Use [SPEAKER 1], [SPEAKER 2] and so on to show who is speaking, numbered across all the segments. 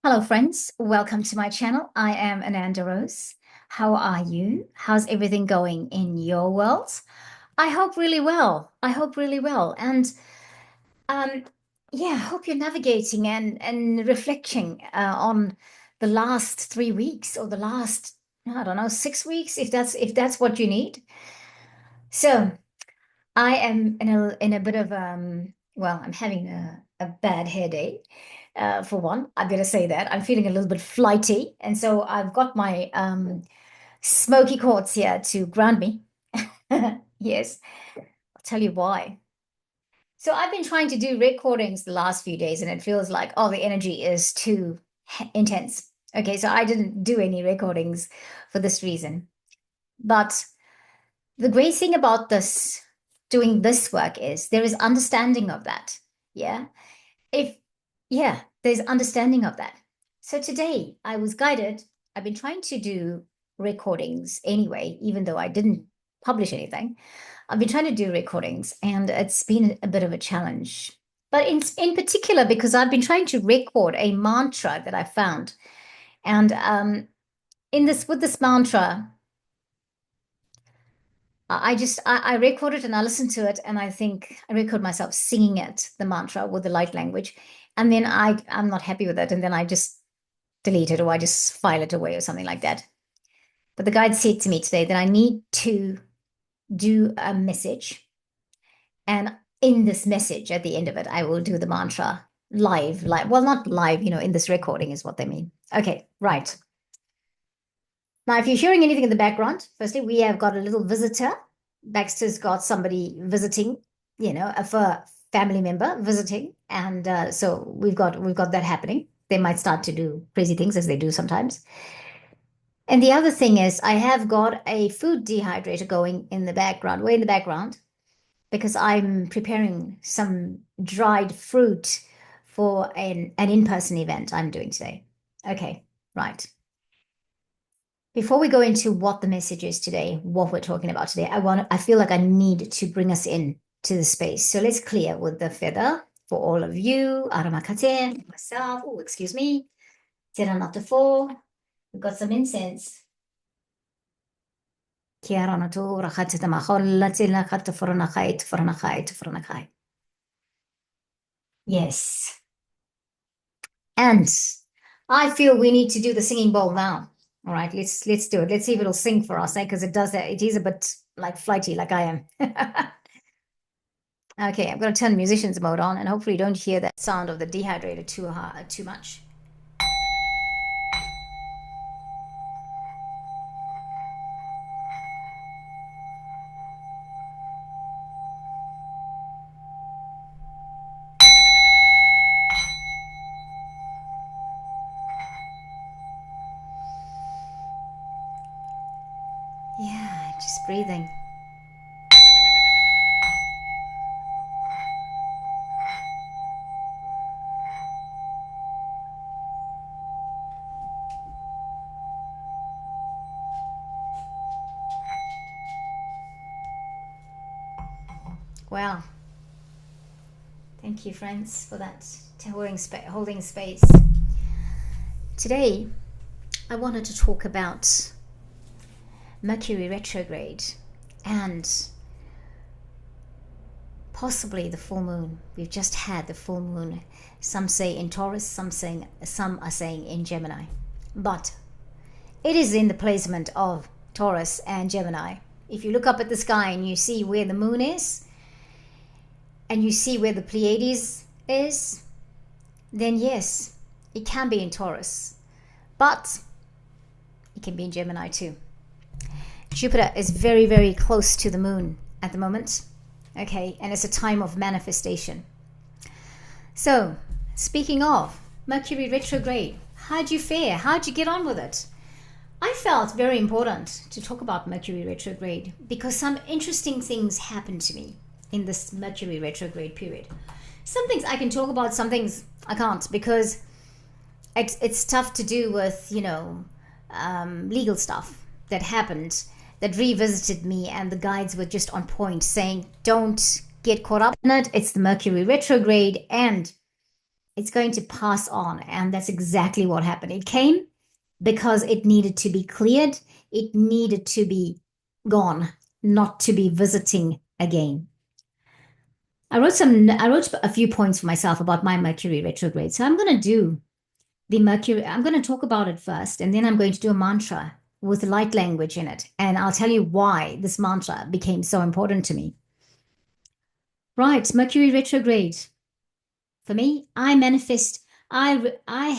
[SPEAKER 1] Hello, friends. Welcome to my channel. I am Ananda Rose. How are you? How's everything going in your world? I hope really well. I hope really well. And um, yeah, I hope you're navigating and reflecting on the last 3 weeks or the last, I don't know, 6 weeks, if that's what you need. So I am in a bit of well, I'm having a bad hair day. For one, I'm gonna say that. I'm feeling a little bit flighty, and so I've got my smoky quartz here to ground me. Yes, I'll tell you why. So I've been trying to do recordings the last few days, and it feels like, oh, the energy is too intense. Okay, so I didn't do any recordings for this reason. But the great thing about this, doing this work, is there is understanding of that. Yeah. If, yeah, there's understanding of that. So today I was guided. I've been trying to do recordings anyway, even though I didn't publish anything. I've been trying to do recordings and it's been a bit of a challenge. But in particular, because I've been trying to record a mantra that I found. And in this with this mantra, I record it and I listen to it and I think I record myself singing it, the mantra with the light language. And then I'm not happy with it. And then I just delete it or I just file it away or something like that. But the guide said to me today that I need to do a message. And in this message, at the end of it, I will do the mantra live. Well, not live, in this recording is what they mean. Okay, right. Now, if you're hearing anything in the background, firstly, we have got a little visitor. Baxter's got somebody visiting, a family member visiting, and so we've got that happening. They might start to do crazy things as they do sometimes. And the other thing is, I have got a food dehydrator going in the background, way in the background, because I'm preparing some dried fruit for an in-person event I'm doing today. Okay, right. Before we go into what the message is today, what we're talking about today, I feel like I need to bring us in to the space. So let's clear with the feather for all of you. Aramakate, myself. Oh, excuse me. Tiranatafo. We've got some incense. Kiaranatu, rakhatatamaholla, tilakatafuranachai. Yes. And I feel we need to do the singing bowl now. All right, let's do it. Let's see if it'll sing for us, because it does that. It is a bit like flighty, like I am. Okay, I'm going to turn musician's mode on, and hopefully you don't hear that sound of the dehydrator too much. Yeah, just breathing. Wow. Thank you, friends, for that holding space. Today, I wanted to talk about Mercury retrograde and possibly the full moon. We've just had the full moon. Some say in Taurus, some are saying in Gemini. But it is in the placement of Taurus and Gemini. If you look up at the sky and you see where the moon is, and you see where the Pleiades is, then yes, it can be in Taurus. But it can be in Gemini too. Jupiter is very, very close to the moon at the moment. Okay, and it's a time of manifestation. So, speaking of Mercury retrograde, how'd you fare? How'd you get on with it? I felt very important to talk about Mercury retrograde because some interesting things happened to me in this Mercury retrograde period. Some things I can talk about, some things I can't, because it's tough to do with, legal stuff that happened that revisited me, and the guides were just on point saying, don't get caught up in it. It's the Mercury retrograde and it's going to pass on. And that's exactly what happened. It came because it needed to be cleared. It needed to be gone, not to be visiting again. I wrote a few points for myself about my Mercury retrograde. So I'm going to do I'm going to talk about it first, and then I'm going to do a mantra with light language in it. And I'll tell you why this mantra became so important to me. Right, Mercury retrograde. For me, I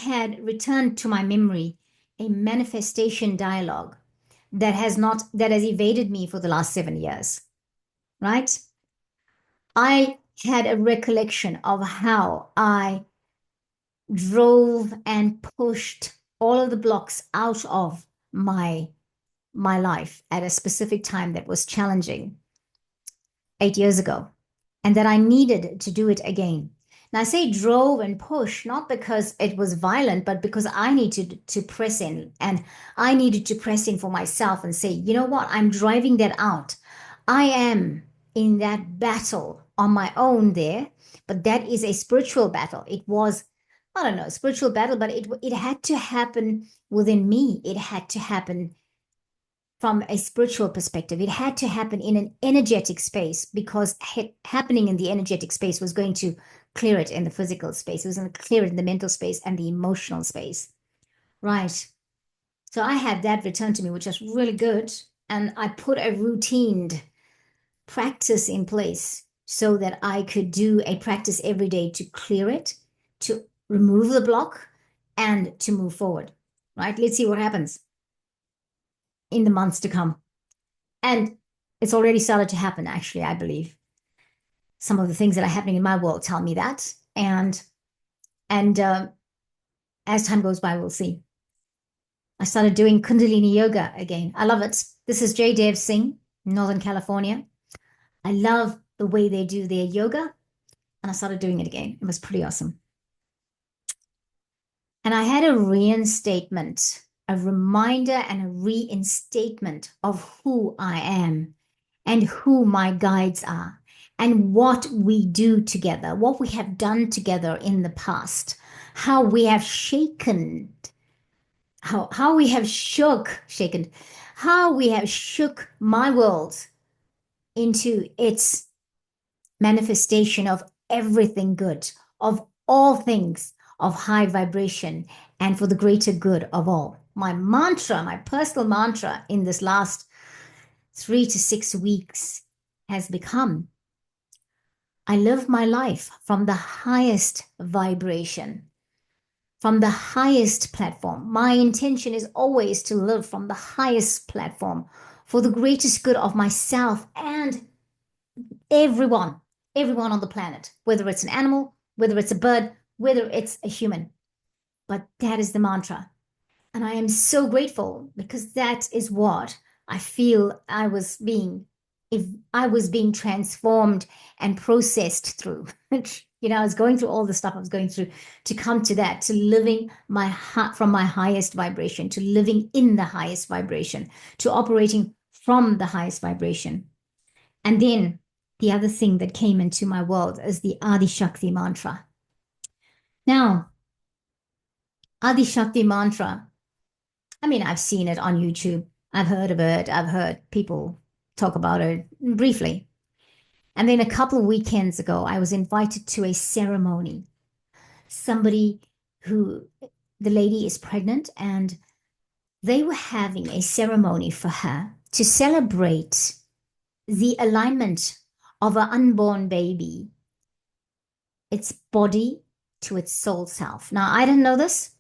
[SPEAKER 1] had returned to my memory a manifestation dialogue that has evaded me for the last 7 years, right? I had a recollection of how I drove and pushed all of the blocks out of my life at a specific time that was challenging 8 years ago, and that I needed to do it again. Now, I say drove and push, not because it was violent, but because I needed to press in, and I needed to press in for myself and say, you know what, I'm driving that out. I am in that battle on my own there, but that is a spiritual battle. It was, I don't know, spiritual battle, but it had to happen within me. It had to happen from a spiritual perspective. It had to happen in an energetic space, because happening in the energetic space was going to clear it in the physical space. It was going to clear it in the mental space and the emotional space. Right. So I had that return to me, which was really good. And I put a routined practice in place so that I could do a practice every day to clear it, to remove the block, and to move forward. Right. Let's see what happens in the months to come. And it's already started to happen, actually, I believe. Some of the things that are happening in my world tell me that. And as time goes by, we'll see. I started doing Kundalini yoga again. I love it. This is Jay Dev Singh, Northern California. I love the way they do their yoga, and I started doing it again. It was pretty awesome. And I had a reinstatement, a reminder and a reinstatement of who I am and who my guides are and what we do together, what we have done together in the past, how we have shaken, how we have shaken, how we have shook my world into its manifestation of everything good, of all things of high vibration, and for the greater good of all. My mantra, my personal mantra in this last 3 to 6 weeks has become, I live my life from the highest vibration, from the highest platform. My intention is always to live from the highest platform for the greatest good of myself and everyone, everyone on the planet, whether it's an animal, whether it's a bird, whether it's a human. But that is the mantra. And I am so grateful, because that is what I feel if I was being transformed and processed through. I was going through all the stuff I was going through to come to that, to living my heart from my highest vibration, to living in the highest vibration, to operating from the highest vibration. And then the other thing that came into my world is the Adi Shakti Mantra. Now, Adi Shakti Mantra, I mean, I've seen it on YouTube. I've heard of it. I've heard people talk about it briefly. And then a couple of weekends ago, I was invited to a ceremony. The lady is pregnant, and they were having a ceremony for her to celebrate the alignment of an unborn baby, its body to its soul self. Now, I didn't know this,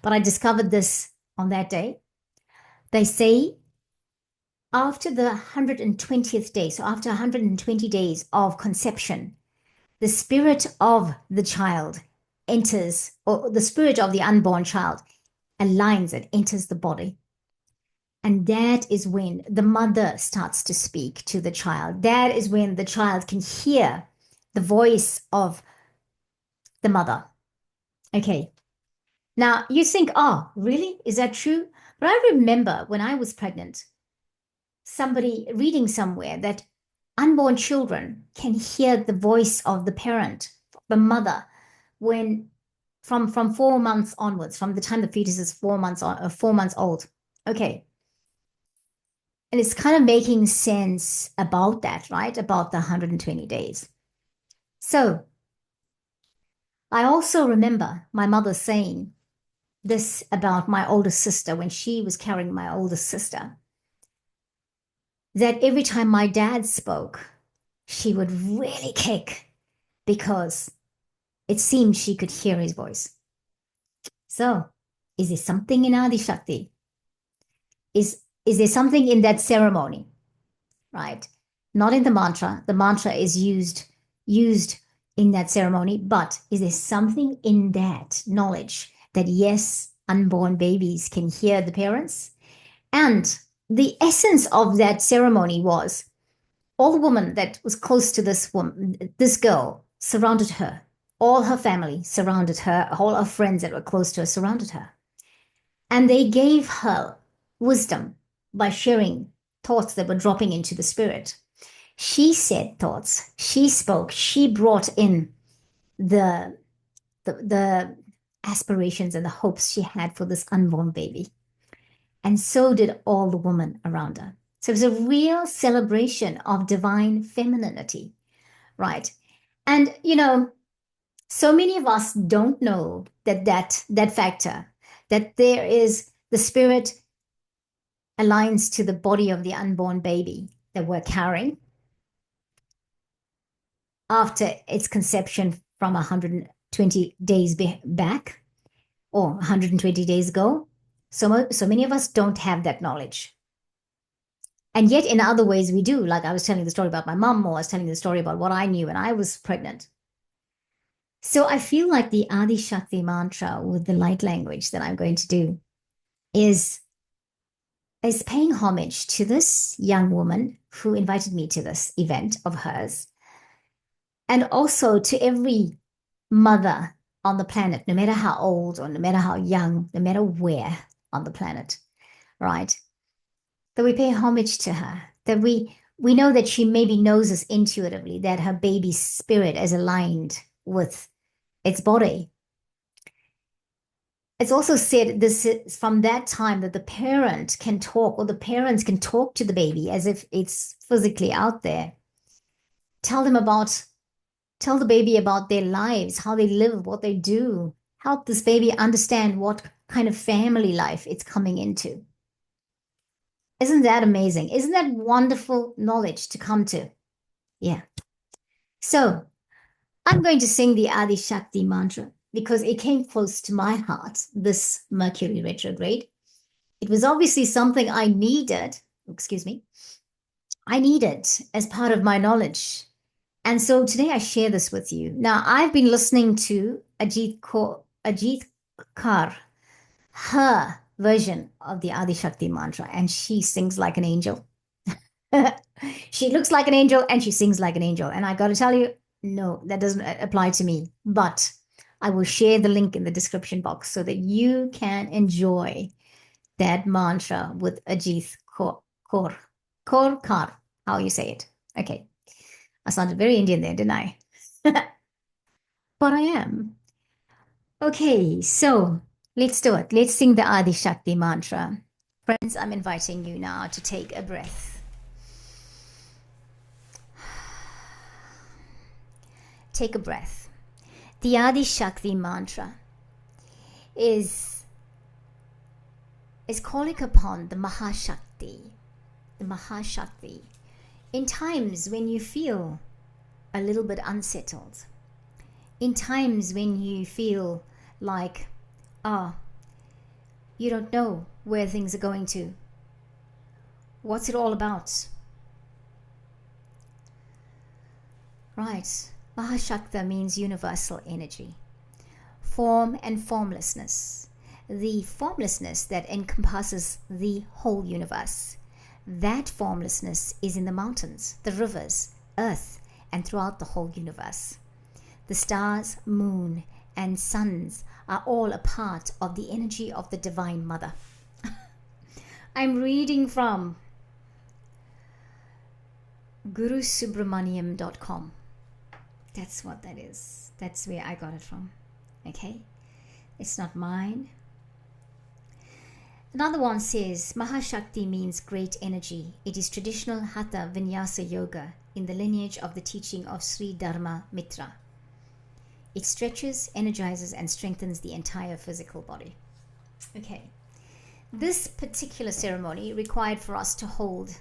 [SPEAKER 1] but I discovered this on that day. They say after the 120th day, so after 120 days of conception, the spirit of the child enters, or the spirit of the unborn child aligns and enters the body. And that is when the mother starts to speak to the child. That is when the child can hear the voice of the mother. Okay. Now you think, oh, really? Is that true? But I remember when I was pregnant, somebody reading somewhere that unborn children can hear the voice of the parent, the mother, when from 4 months onwards, from the time the fetus is 4 months old. Okay. And it's kind of making sense about that, right? About the 120 days. So I also remember my mother saying this about my oldest sister when she was carrying my oldest sister, that every time my dad spoke, she would really kick because it seemed she could hear his voice. So, is there something in Adi Shakti? Is there something in that ceremony, right? Not in the mantra. The mantra is used in that ceremony, but is there something in that knowledge that yes, unborn babies can hear the parents? And the essence of that ceremony was all the women that was close to this woman, this girl, surrounded her. All her family surrounded her. All her friends that were close to her surrounded her. And they gave her wisdom by sharing thoughts that were dropping into the spirit. She said thoughts. She spoke. She brought in the aspirations and the hopes she had for this unborn baby. And so did all the women around her. So it was a real celebration of divine femininity, right? And, so many of us don't know that factor, that there is the spirit aligns to the body of the unborn baby that we're carrying after its conception from 120 days back or 120 days ago. So many of us don't have that knowledge. And yet in other ways we do. Like I was telling the story about my mom, or I was telling the story about what I knew when I was pregnant. So I feel like the Adi Shakti mantra with the light language that I'm going to do is paying homage to this young woman who invited me to this event of hers, and also to every mother on the planet, no matter how old or no matter how young, no matter where on the planet, right? That we pay homage to her, that we know that she maybe knows us intuitively, that her baby's spirit is aligned with its body. It's also said this is from that time that the parent can talk, or the parents can talk to the baby as if it's physically out there. Tell the baby about their lives, how they live, what they do. Help this baby understand what kind of family life it's coming into. Isn't that amazing? Isn't that wonderful knowledge to come to? Yeah. So I'm going to sing the Adi Shakti mantra because it came close to my heart, this Mercury retrograde. It was obviously something I needed, as part of my knowledge. And so today I share this with you. Now, I've been listening to Ajit Kar, her version of the Adi Shakti mantra, and she sings like an angel. She looks like an angel and she sings like an angel. And I got to tell you, no, that doesn't apply to me. But I will share the link in the description box so that you can enjoy that mantra with Ajit Kar, how you say it. Okay. I sounded very Indian there, didn't I? But I am. Okay, so let's do it. Let's sing the Adi Shakti mantra. Friends, I'm inviting you now to take a breath. Take a breath. The Adi Shakti mantra is calling upon the Mahashakti, in times when you feel a little bit unsettled, in times when you feel like, you don't know where things are going to. What's it all about? Right. Mahashakti means universal energy, form and formlessness, the formlessness that encompasses the whole universe. That formlessness is in the mountains, the rivers, earth, and throughout the whole universe. The stars, moon, and suns are all a part of the energy of the Divine Mother. I'm reading from gurusubramaniam.com. That's what that is. That's where I got it from. Okay? It's not mine. Another one says, Mahashakti means great energy. It is traditional Hatha Vinyasa Yoga in the lineage of the teaching of Sri Dharma Mitra. It stretches, energizes, and strengthens the entire physical body. Okay. This particular ceremony required for us to hold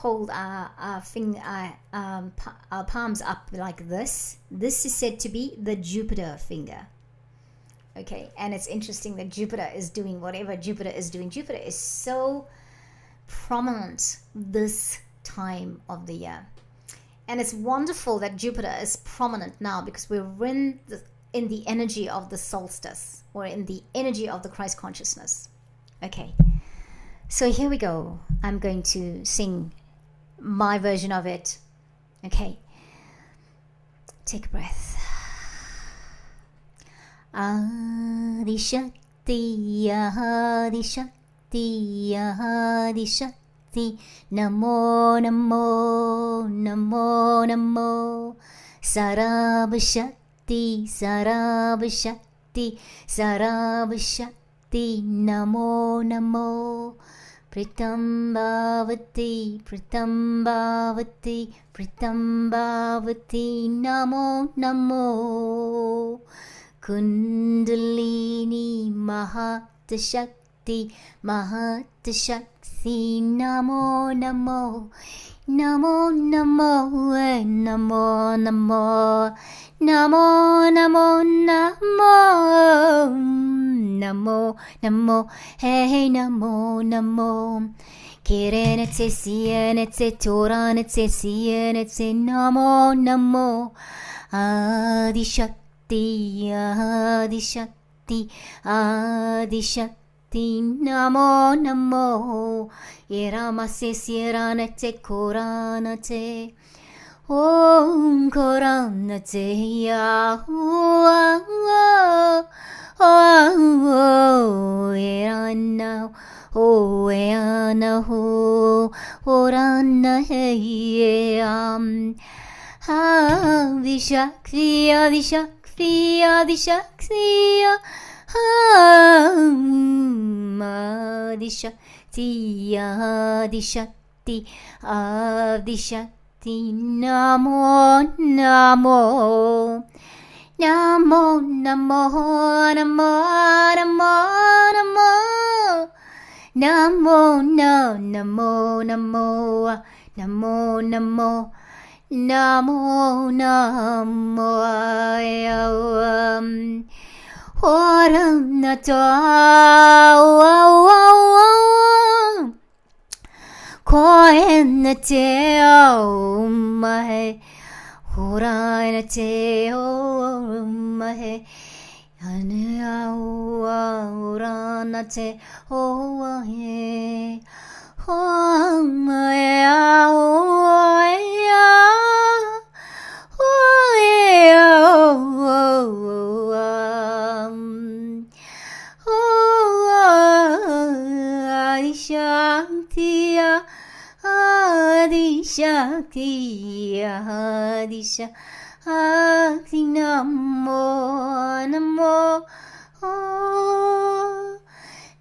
[SPEAKER 1] our palms up like this. This is said to be the Jupiter finger. Okay, and it's interesting that Jupiter is doing whatever Jupiter is doing. Jupiter is so prominent this time of the year. And it's wonderful that Jupiter is prominent now because we're in the energy of the solstice, or in the energy of the Christ consciousness. Okay, so here we go. I'm going to sing my version of it. Okay, take a breath. Adi Shakti, Adi Shakti, Adi Shakti, Namo Namo, Namo Namo, Sarab Shakti, Sarab Shakti, Sarab Shakti, Namo Namo, Pritambhavati, Pritambhavati, Pritambhavati, Namo Namo, Kundalini Mahatashakti, Mahatashakti, Namo Namo, Namo Namo, Namo Namo, Namo Namo, Namo, Namo Namo, Hey Namo Namo, Kirenetse Sienetse Toranetse Sienetse, Namo Namo, Adi Shakti, Adi Shakti, Adi Shakti, Namo Namo, Iramase Sieranete Koranate, Om Koranate, Yahu, Irana, O Eana, Orana, Adi Shakti, Adi Shakti, Adi Shakti, Adi Shakti, Adi Shakti, Adi Shakti, Namo Namo, Namo Namo, Namo Namo, Namo Namo, Namo Namo, Namo Namo, Namo Namo, Oranata, Koenate, oh my, Oranate, oh my, Oranate, oh yeah, oh my, oh Adi Shakti, Adi Shakti, Adi Shakti, Namo Namo,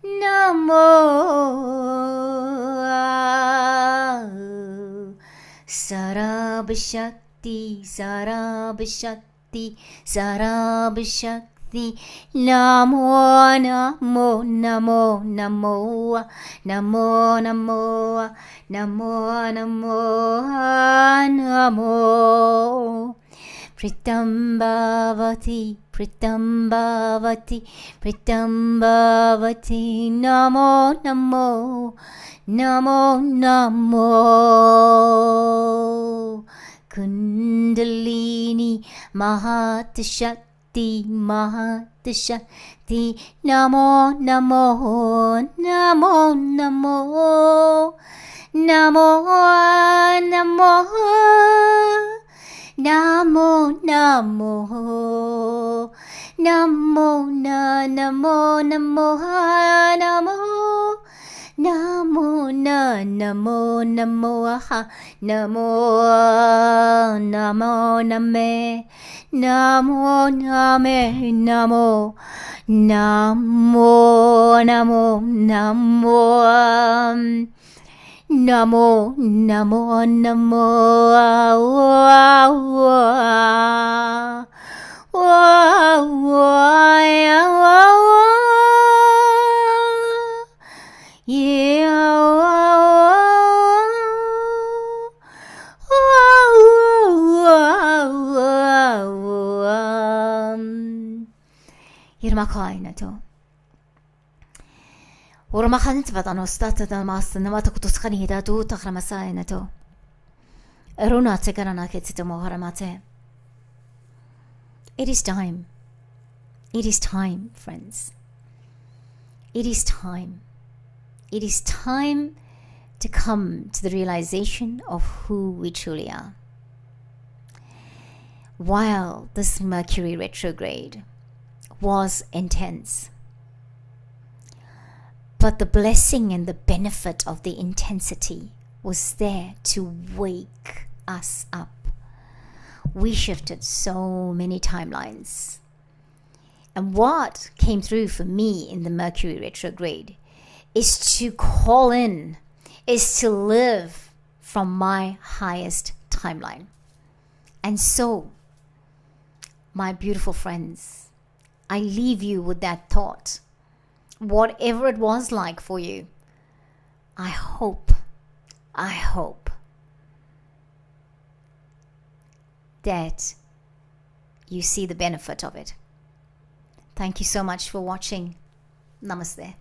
[SPEAKER 1] Namo, Sarab Shakti, Sarab Shakti, Sarab Shakti, Namo Namo, Namo Namo, Namo Namo, Namo Namo, Namo, Pritambhavati, Pritambhavati, Pritambhavati, Namo Namo, Namo Namo, Kundalini Mahatashakti, Mahatashakti, Namo Namo, Namo Namo, Namo Namo, Namo Namo, Namo Namo, Namo Namo, Namo na namo namo ha namo namo name namo name namo namo namo namo namo namo Irmakainato. ورمخانت بدن استاد ماست نمات کتوسخانی دادو تخرمسای نتو رونا تگرنا کتیت مهارماته. It is time. It is time, friends. It is time. It is time to come to the realization of who we truly are. While this Mercury retrograde was intense, but the blessing and the benefit of the intensity was there to wake us up. We shifted so many timelines. And what came through for me in the Mercury retrograde is to call in, is to live from my highest timeline. And so, my beautiful friends, I leave you with that thought. Whatever it was like for you, I hope that you see the benefit of it. Thank you so much for watching. Namaste.